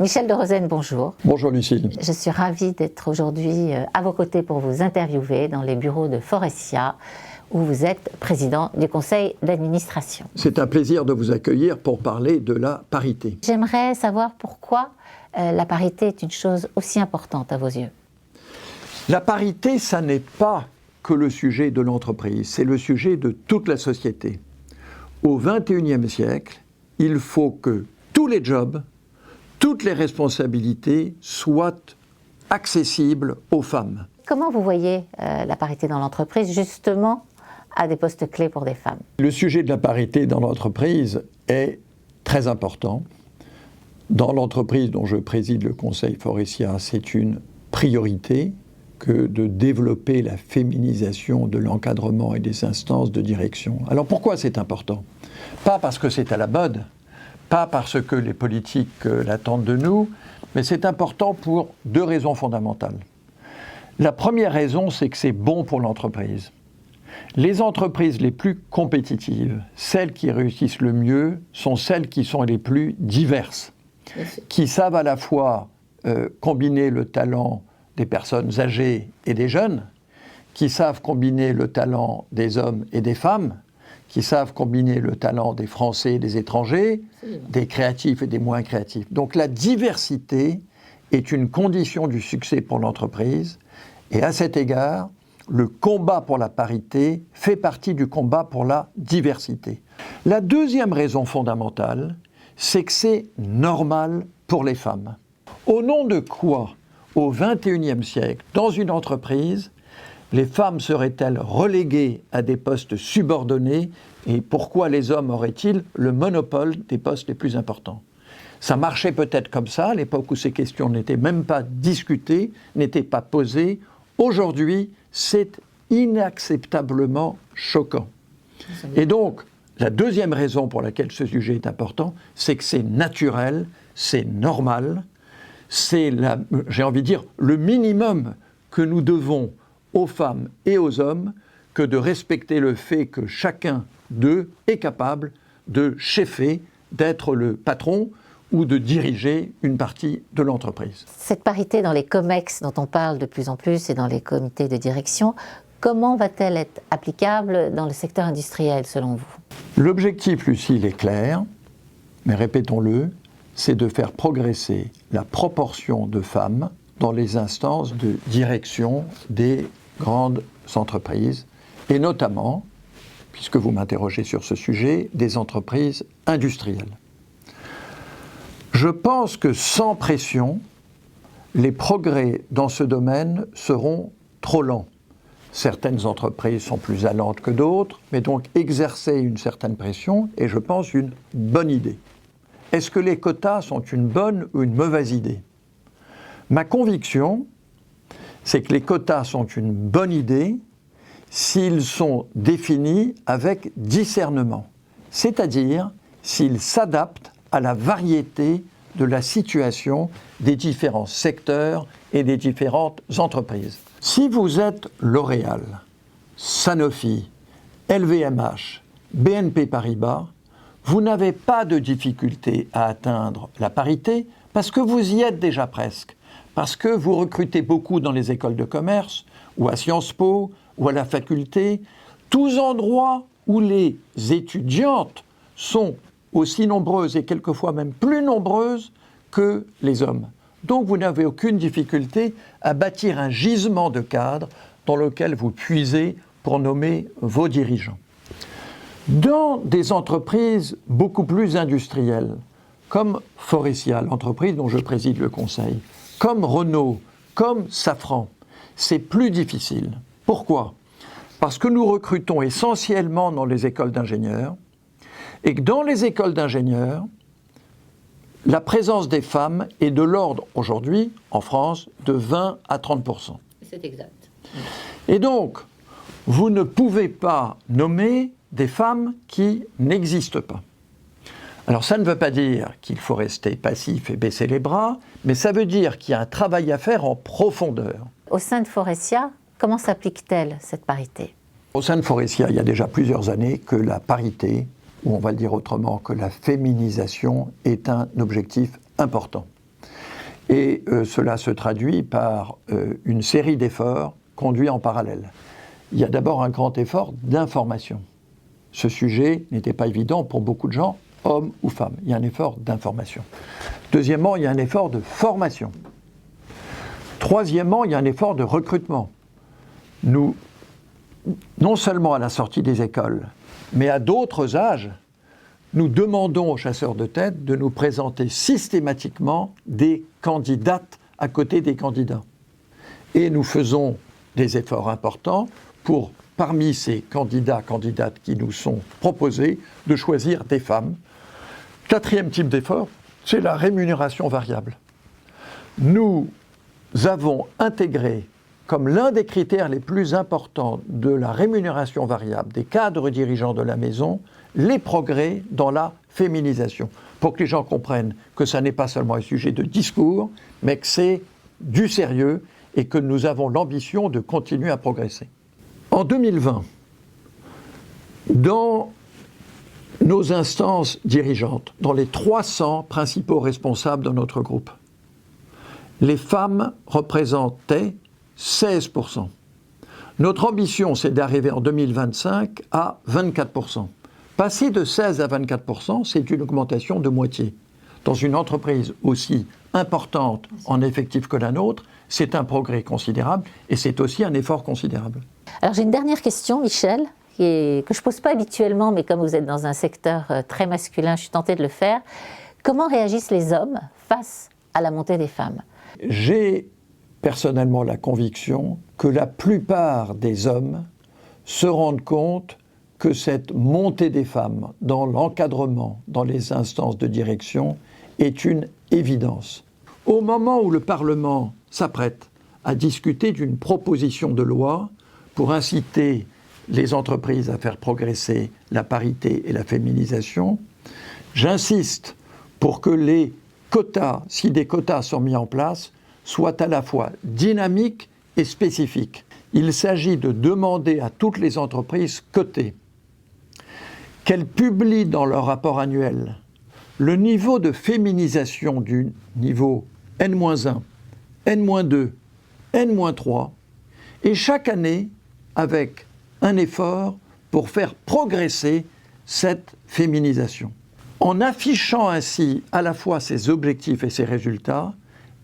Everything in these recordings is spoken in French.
Michel de Rosen, bonjour. Bonjour Lucille. Je suis ravie d'être aujourd'hui à vos côtés pour vous interviewer dans les bureaux de Foressia, où vous êtes président du conseil d'administration. C'est un plaisir de vous accueillir pour parler de la parité. J'aimerais savoir pourquoi la parité est une chose aussi importante à vos yeux. La parité, ça n'est pas que le sujet de l'entreprise, c'est le sujet de toute la société. Au XXIe siècle, il faut que tous les jobs, toutes les responsabilités soient accessibles aux femmes. Comment vous voyez la parité dans l'entreprise, justement, à des postes clés pour des femmes? Le sujet de la parité dans l'entreprise est très important. Dans l'entreprise dont je préside le conseil Foressia, c'est une priorité que de développer la féminisation de l'encadrement et des instances de direction. Alors pourquoi c'est important? Pas parce que c'est à la mode, pas parce que les politiques l'attendent de nous, mais c'est important pour deux raisons fondamentales. La première raison, c'est que c'est bon pour l'entreprise. Les entreprises les plus compétitives, celles qui réussissent le mieux, sont celles qui sont les plus diverses, qui savent à la fois combiner le talent des personnes âgées et des jeunes, qui savent combiner le talent des hommes et des femmes, qui savent combiner le talent des Français et des étrangers, des créatifs et des moins créatifs. Donc la diversité est une condition du succès pour l'entreprise, et à cet égard, le combat pour la parité fait partie du combat pour la diversité. La deuxième raison fondamentale, c'est que c'est normal pour les femmes. Au nom de quoi, au XXIe siècle, dans une entreprise, les femmes seraient-elles reléguées à des postes subordonnés et pourquoi les hommes auraient-ils le monopole des postes les plus importants? Ça marchait peut-être comme ça, à l'époque où ces questions n'étaient même pas discutées, n'étaient pas posées. Aujourd'hui, c'est inacceptablement choquant. Et donc, la deuxième raison pour laquelle ce sujet est important, c'est que c'est naturel, c'est normal, c'est, j'ai envie de dire, le minimum que nous devons aux femmes et aux hommes que de respecter le fait que chacun d'eux est capable de cheffer, d'être le patron ou de diriger une partie de l'entreprise. Cette parité dans les COMEX dont on parle de plus en plus et dans les comités de direction, comment va-t-elle être applicable dans le secteur industriel selon vous? L'objectif, Lucille, est clair, mais répétons-le, c'est de faire progresser la proportion de femmes dans les instances de direction des grandes entreprises, et notamment, puisque vous m'interrogez sur ce sujet, des entreprises industrielles. Je pense que sans pression, les progrès dans ce domaine seront trop lents. Certaines entreprises sont plus allantes que d'autres, mais donc exercer une certaine pression est, je pense, une bonne idée. Est-ce que les quotas sont une bonne ou une mauvaise idée? Ma conviction, c'est que les quotas sont une bonne idée s'ils sont définis avec discernement, c'est-à-dire s'ils s'adaptent à la variété de la situation des différents secteurs et des différentes entreprises. Si vous êtes L'Oréal, Sanofi, LVMH, BNP Paribas, vous n'avez pas de difficulté à atteindre la parité parce que vous y êtes déjà presque, parce que vous recrutez beaucoup dans les écoles de commerce ou à Sciences Po ou à la faculté, tous endroits où les étudiantes sont aussi nombreuses et quelquefois même plus nombreuses que les hommes. Donc vous n'avez aucune difficulté à bâtir un gisement de cadres dans lequel vous puisez pour nommer vos dirigeants. Dans des entreprises beaucoup plus industrielles, comme Foressia, l'entreprise dont je préside le conseil, comme Renault, comme Safran, c'est plus difficile. Pourquoi? Parce que nous recrutons essentiellement dans les écoles d'ingénieurs, et que dans les écoles d'ingénieurs, la présence des femmes est de l'ordre, aujourd'hui, en France, de 20 à 30%. C'est exact. Et donc, vous ne pouvez pas nommer des femmes qui n'existent pas. Alors ça ne veut pas dire qu'il faut rester passif et baisser les bras, mais ça veut dire qu'il y a un travail à faire en profondeur. Au sein de Foressia, comment s'applique-t-elle cette parité? Au sein de Foressia, il y a déjà plusieurs années que la parité, ou on va le dire autrement, que la féminisation est un objectif important. Et cela se traduit par une série d'efforts conduits en parallèle. Il y a d'abord un grand effort d'information. Ce sujet n'était pas évident pour beaucoup de gens, hommes ou femmes. Il y a un effort d'information. Deuxièmement, il y a un effort de formation. Troisièmement, il y a un effort de recrutement. Nous, non seulement à la sortie des écoles, mais à d'autres âges, nous demandons aux chasseurs de tête de nous présenter systématiquement des candidates à côté des candidats. Et nous faisons des efforts importants pour, parmi ces candidates qui nous sont proposés, de choisir des femmes. Quatrième type d'effort, c'est la rémunération variable. Nous avons intégré comme l'un des critères les plus importants de la rémunération variable des cadres dirigeants de la maison, les progrès dans la féminisation, pour que les gens comprennent que ça n'est pas seulement un sujet de discours, mais que c'est du sérieux et que nous avons l'ambition de continuer à progresser. En 2020, dans nos instances dirigeantes, dans les 300 principaux responsables de notre groupe, les femmes représentaient 16%. Notre ambition, c'est d'arriver en 2025 à 24%. Passer de 16 à 24%, c'est une augmentation de moitié. Dans une entreprise aussi importante en effectif que la nôtre, c'est un progrès considérable et c'est aussi un effort considérable. Alors j'ai une dernière question, Michel, que je ne pose pas habituellement, mais comme vous êtes dans un secteur très masculin, je suis tentée de le faire. Comment réagissent les hommes face à la montée des femmes ? J'ai personnellement la conviction que la plupart des hommes se rendent compte que cette montée des femmes dans l'encadrement, dans les instances de direction, est une évidence. Au moment où le Parlement s'apprête à discuter d'une proposition de loi pour inciter les entreprises à faire progresser la parité et la féminisation, j'insiste pour que les quotas, si des quotas sont mis en place, soient à la fois dynamiques et spécifiques. Il s'agit de demander à toutes les entreprises cotées qu'elles publient dans leur rapport annuel le niveau de féminisation du niveau N-1, N-2, N-3, et chaque année avec un effort pour faire progresser cette féminisation. En affichant ainsi à la fois ses objectifs et ses résultats,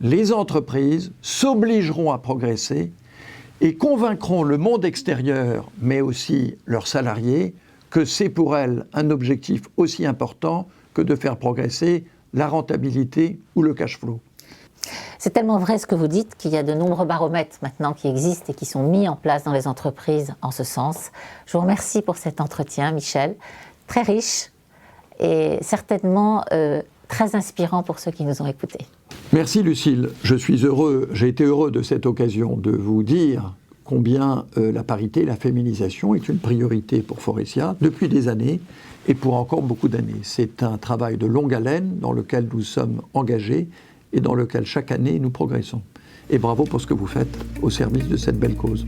les entreprises s'obligeront à progresser et convaincront le monde extérieur, mais aussi leurs salariés, que c'est pour elles un objectif aussi important que de faire progresser la rentabilité ou le cash flow. C'est tellement vrai ce que vous dites qu'il y a de nombreux baromètres maintenant qui existent et qui sont mis en place dans les entreprises en ce sens. Je vous remercie pour cet entretien, Michel, très riche et certainement très inspirant pour ceux qui nous ont écoutés. Merci Lucille, j'ai été heureux de cette occasion de vous dire combien la parité, la féminisation est une priorité pour Faurecia depuis des années et pour encore beaucoup d'années. C'est un travail de longue haleine dans lequel nous sommes engagés et dans lequel chaque année nous progressons. Et bravo pour ce que vous faites au service de cette belle cause.